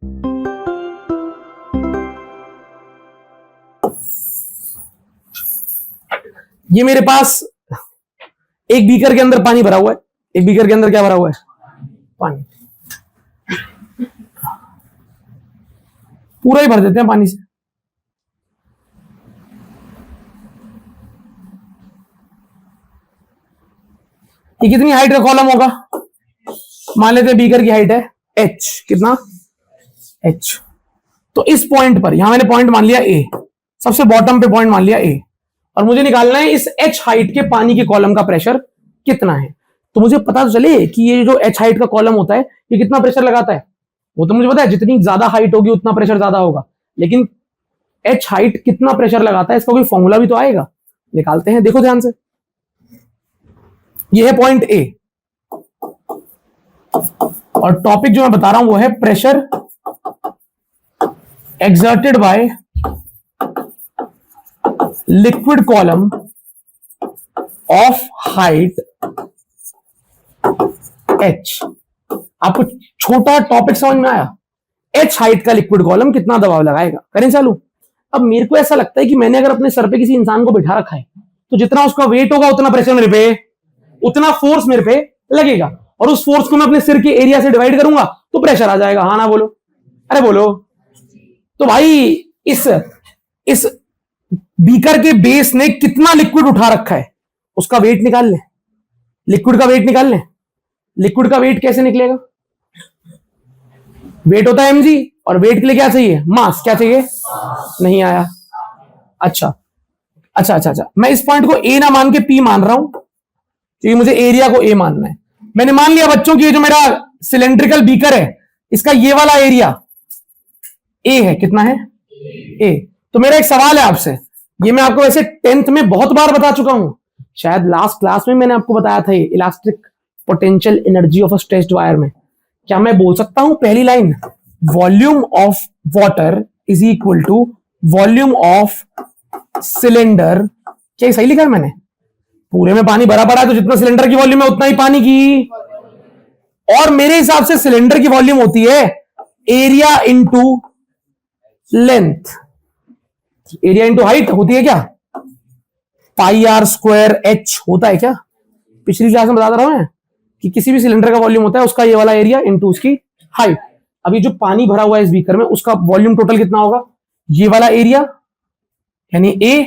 ये मेरे पास एक बीकर के अंदर पानी भरा हुआ है, एक बीकर के अंदर क्या भरा हुआ है? पानी। पूरा ही भर देते हैं पानी से। ये कितनी हाइट का कॉलम होगा? मान लेते हैं बीकर की हाइट है h, कितना h। तो इस पॉइंट पर, यहां मैंने पॉइंट मान लिया a, सबसे बॉटम पे पॉइंट मान लिया a, और मुझे निकालना है इस h हाइट के पानी के कॉलम का प्रेशर कितना है। तो मुझे पता तो चले कि ये जो h हाइट का कॉलम होता है ये कितना प्रेशर लगाता है। वो तो मुझे पता है, जितनी ज्यादा हाइट होगी उतना प्रेशर ज्यादा होगा, लेकिन h हाइट कितना प्रेशर लगाता है इसका कोई फॉर्मूला भी तो आएगा। निकालते हैं, देखो ध्यान से। ये है पॉइंट A, और टॉपिक जो मैं बता रहा हूं वो है pressure exerted by liquid column of height h। आपको छोटा टॉपिक समझ में आया? h हाइट का लिक्विड कॉलम कितना दबाव लगाएगा। करें चालू। अब मेरे को ऐसा लगता है कि मैंने अगर अपने सर पे किसी इंसान को बिठा रखा है तो जितना उसका वेट होगा उतना प्रेशर मेरे पे, उतना फोर्स मेरे पे लगेगा, और उस फोर्स को मैं अपने सिर के एरिया से डिवाइड करूंगा तो प्रेशर आ जाएगा। हाँ ना बोलो, अरे बोलो। तो भाई इस बीकर के बेस ने कितना लिक्विड उठा रखा है उसका वेट निकाल ले, लिक्विड का वेट निकाल ले। लिक्विड का वेट कैसे निकलेगा? वेट होता है mg, और वेट के लिए क्या चाहिए? मास। क्या चाहिए? नहीं आया। अच्छा, मैं इस पॉइंट को a ना मान के p मान रहा हूं क्योंकि मुझे एरिया को a मानना है। मैंने मान लिया बच्चों की ये जो मेरा सिलेंड्रिकल बीकर है इसका ये वाला एरिया a है। कितना है? a। तो मेरा एक सवाल है आपसे, ये मैं आपको वैसे 10th में बहुत बार बता चुका हूं, शायद लास्ट क्लास में मैंने आपको बताया था, ये elastic potential energy of a stretched wire में। क्या मैं बोल सकता हूं पहली line, volume of water is equal to volume of cylinder? क्या सही लिखा है मैंने? पूरे में पानी भरा पड़ा है तो जितना सिलेंडर की वॉल्यूम है उतना ही पानी की, और मेरे हिसाब से सिलेंडर की वॉल्यूम होती है area into length. Area into height होती है क्या? पाई आर स्क्वायर h होता है क्या? पिछली क्लास में बता रहा हूं मैं कि किसी भी सिलेंडर का वॉल्यूम होता है उसका ये वाला एरिया इंटू उसकी हाइट। अभी जो पानी भरा हुआ है इस बीकर में उसका वॉल्यूम टोटल कितना होगा? ये वाला एरिया यानी a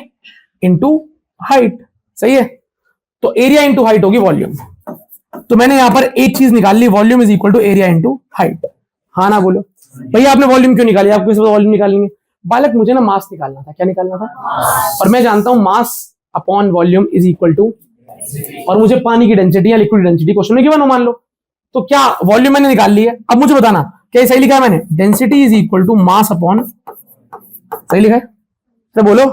इंटू हाइट। सही है, तो एरिया इंटू हाइट होगी वॉल्यूम। तो मैंने यहां पर एक चीज निकाल ली, volume is equal to area into height. हाँ ना बोलो। भैया आपने वॉल्यूम क्यों निकाली? आपको किसी वॉल्यूम निकालेंगे? बालक मुझे ना मास निकालना था। क्या निकालना था? और मैं जानता हूं mass upon volume is equal to, और मुझे पानी की डेंसिटी या लिक्विड डेंसिटी क्वेश्चन में गिवन हो मान लो, तो क्या वॉल्यूम मैंने निकाल ली है। अब मुझे बताना क्या सही लिखा है मैंने? Density is equal to mass upon, सही लिखा है तो बोलो,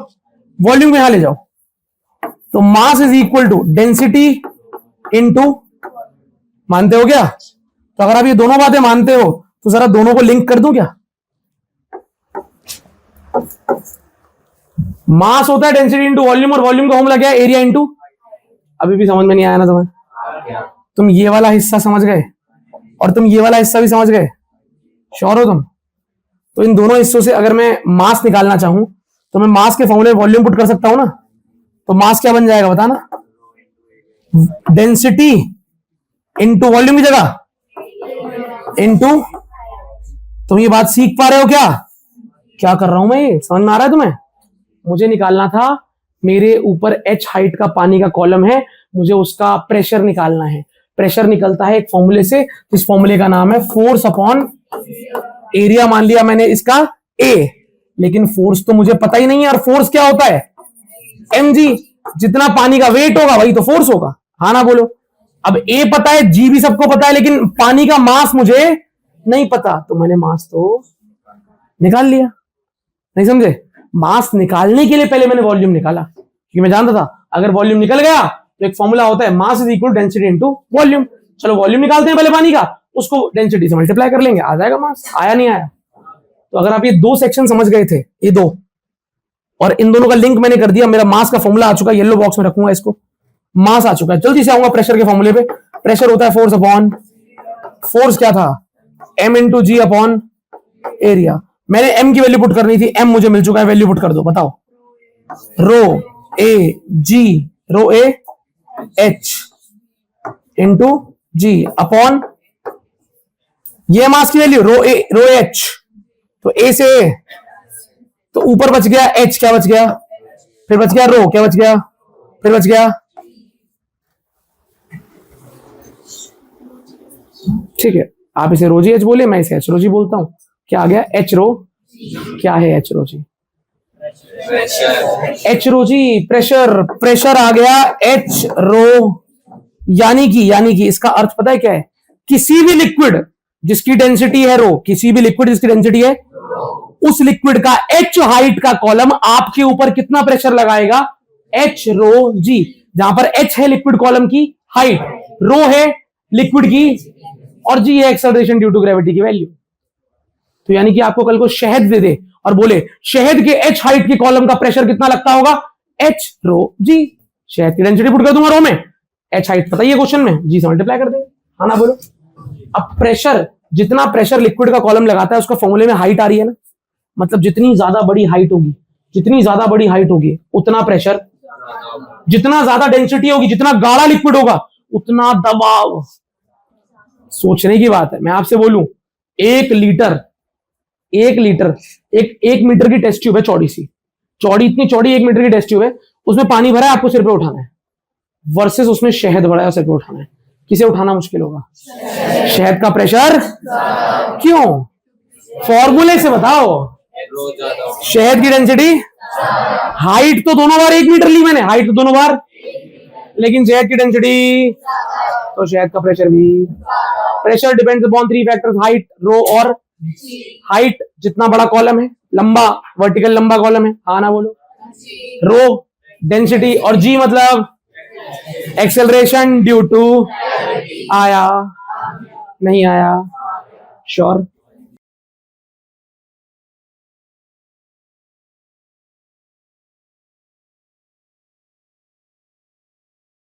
वॉल्यूम यहां ले जाओ, तो mass is equal to density into, मानते हो क्या? तो अगर आप ये दोनों बातें मानते हो तो जरा दोनों को लिंक कर दूं क्या? मास होता है डेंसिटी इंटू वॉल्यूम, और वॉल्यूम का फॉर्मूला क्या है? Area into. अभी भी समझ में नहीं आया ना? समझ, तुम ये वाला हिस्सा समझ गए और तुम ये वाला हिस्सा भी समझ गए? श्योर हो तुम? तो इन दोनों हिस्सों से अगर मैं मास निकालना चाहूं तो मैं मास के फॉर्मूले वॉल्यूम पुट कर सकता हूं ना। तो मास क्या बन जाएगा बताना? डेंसिटी इंटू वॉल्यूम की जगह इंटू, तुम ये बात सीख पा रहे हो क्या? क्या कर रहा हूं मैं? ये समझ में आ रहा है तुम्हें? मुझे निकालना था, मेरे ऊपर h हाइट का पानी का कॉलम है, मुझे उसका प्रेशर निकालना है। प्रेशर निकलता है एक फॉर्मूले से, इस फॉर्मूले का नाम है फोर्स अपॉन एरिया। मान लिया मैंने इसका a, लेकिन फोर्स तो मुझे पता ही नहीं है, और फोर्स क्या होता है? mg। जितना पानी का वेट होगा वही तो फोर्स होगा। हाँ ना बोलो। अब a पता है, g भी सबको पता है, लेकिन पानी का मास मुझे नहीं पता, तो मैंने मास तो निकाल लिया। नहीं समझे? मास निकालने के लिए पहले मैंने वॉल्यूम निकाला, क्योंकि मैं जानता था अगर वॉल्यूम निकल गया तो एक फॉर्मूला होता है मास is equal density into volume. चलो वॉल्यूम निकालते हैं पहले पानी का, उसको डेंसिटी से मल्टीप्लाई कर लेंगे, आ जाएगा मास। आया नहीं आया? तो अगर आप ये दो सेक्शन समझ गए थे, ये दो, और इन दोनों का लिंक मैंने कर दिया, मेरा मास का फॉर्मूला आ चुका है, येलो बॉक्स में रखूंगा इसको, मास आ चुका है। जल्दी से आऊंगा प्रेशर के फॉर्मूले पे। प्रेशर होता है फोर्स अपॉन, फोर्स क्या था? m into G upon area. मैंने m की वैल्यू पुट करनी थी, m मुझे मिल चुका है, वैल्यू पुट कर दो, बताओ। Rho A G, rho A H into G upon ये मास की वैल्यू रो एच, तो ए से ए, तो ऊपर बच गया एच, क्या बच गया, फिर बच गया रो, क्या बच गया, फिर बच गया, ठीक है। आप इसे रोजी एच बोले, मैं इसे एच रोजी बोलता हूं। क्या आ गया, एच रो, क्या है एच रोजी, एच रोजी प्रेशर, प्रेशर आ गया एच रो। यानी कि इसका अर्थ पता है क्या है, किसी भी लिक्विड जिसकी डेंसिटी है रो, किसी भी लिक्विड जिसकी डेंसिटी है, उस लिक्विड का एच हाइट का कॉलम आपके ऊपर कितना प्रेशर लगाएगा, एच रो जी। जहां पर एच है लिक्विड कॉलम की हाइट, रो है लिक्विड की, और जी है एक्सेलरेशन ड्यू टू ग्रेविटी की वैल्यू। तो यानी कि आपको कल को शहद दे दे और बोले शहद के एच हाइट के कॉलम का प्रेशर कितना लगता होगा, एच रो जी। शहद की डेंसिटी पुट कर दूंगा रो में, एच हाइट पता ही है क्वेश्चन में, जी से मल्टीप्लाई कर देंगे, हाँ ना बोलो। अब प्रेशर, जितना प्रेशर लिक्विड का कॉलम लगाता है उसका फॉर्मूले में हाइट आ रही है ना, मतलब जितनी ज्यादा बड़ी हाइट होगी, जितनी ज्यादा बड़ी हाइट होगी उतना प्रेशर, जितना ज्यादा डेंसिटी होगी, जितना गाढ़ा लिक्विड होगा उतना दबाव। सोचने की बात है। मैं आपसे बोलूं, एक लीटर एक मीटर की टेस्ट ट्यूब है, चौड़ी सी, चौड़ी, इतनी चौड़ी 1 मीटर की टेस्ट ट्यूब है, उसमें पानी भरा है, आपको सिर पे उठाना है, वर्सेस उसमें शहद भरा है, सिर पे उठाना है, किसे उठाना मुश्किल होगा, शहद का प्रेशर। क्यों, फॉर्मूले से बताओ। शहद की डेंसिटी, हाइट तो दोनों बार 1 मीटर ली मैंने, हाइट तो दोनों बार, लेकिन शहद की डेंसिटी, तो शहद का प्रेशर भी। Pressure depends upon 3 factors, height, rho और हाइट, जितना बड़ा कॉलम है, लंबा वर्टिकल लंबा कॉलम है, हाँ ना बोलो, रो डेंसिटी, और जी मतलब एक्सेलरेशन ड्यू टू, आया नहीं आया, श्योर।